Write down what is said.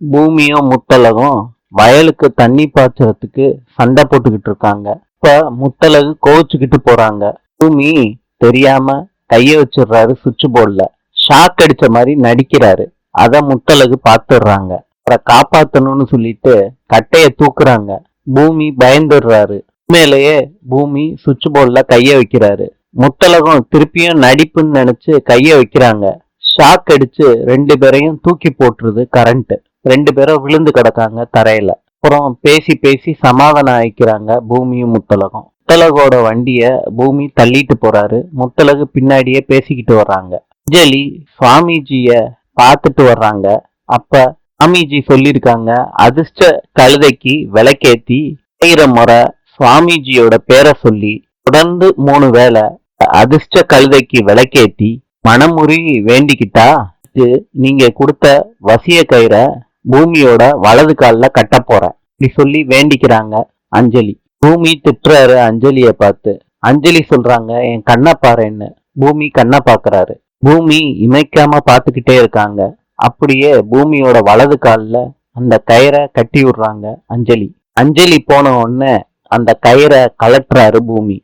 பூமியும் முத்தழகும் வயலுக்கு தண்ணி பாய்ச்சறதுக்கு சண்டை போட்டுக்கிட்டு இருக்காங்க. இப்ப முத்தழகு கோவிச்சுக்கிட்டு போறாங்க. பூமி தெரியாம கைய வச்சிடுறாரு சுவிட்ச் போர்டுல. ஷாக் அடிச்ச மாதிரி நடிக்கிறாரு. அத முத்தழகு பாத்துடுறாங்க. அப்புறம் காப்பாத்தணும்னு சொல்லிட்டு கட்டைய தூக்குறாங்க. பூமி பயந்துடுறாரு. உண்மையிலேயே பூமி சுவிட்ச் போர்டுல கைய வைக்கிறாரு. முத்தழகும் திருப்பியும் நடிப்புன்னு நினைச்சு கைய வைக்கிறாங்க. ஷாக் அடிச்சு 2 பேரையும் தூக்கி போட்டுருது கரண்ட். 2 பேரும் விழுந்து கிடக்காங்க தரையில. அப்புறம் பேசி பேசி சமாதானம் ஆயிக்கிறாங்க பூமியும் முத்தழகும். முத்தழகோட வண்டிய பூமி தள்ளிட்டு போறாரு. முத்தழகு பின்னாடியே பேசிக்கிட்டு வர்றாங்க. அஞ்சலி சுவாமிஜிய பார்த்துட்டு வர்றாங்க. அப்ப சுவாமிஜி சொல்லியிருக்காங்க, அதிர்ஷ்ட கழுதைக்கு விளக்கேத்தி 1000 முறை சுவாமிஜியோட பேரை சொல்லி தொடர்ந்து 3 வேளை அதிர்ஷ்ட கழுதைக்கு விளக்கேத்தி மனமுருகி வேண்டிக்கிட்டா நீங்க கொடுத்த வசிய கயிறை பூமியோட வலது கால்ல கட்ட போறேன் இப்படி சொல்லி வேண்டிக்கிறாங்க அஞ்சலி. பூமி திட்டுறாரு அஞ்சலிய பார்த்து. அஞ்சலி சொல்றாங்க, என் கண்ணை பாருன்னு. பூமி கண்ணை பாக்குறாரு. பூமி இமைக்காம பாத்துக்கிட்டே இருக்காங்க. அப்படியே பூமியோட வலது கால்ல அந்த கயிறை கட்டி விடுறாங்க அஞ்சலி. அஞ்சலி போன உடனே அந்த கயிறை கலட்டுறாரு பூமி.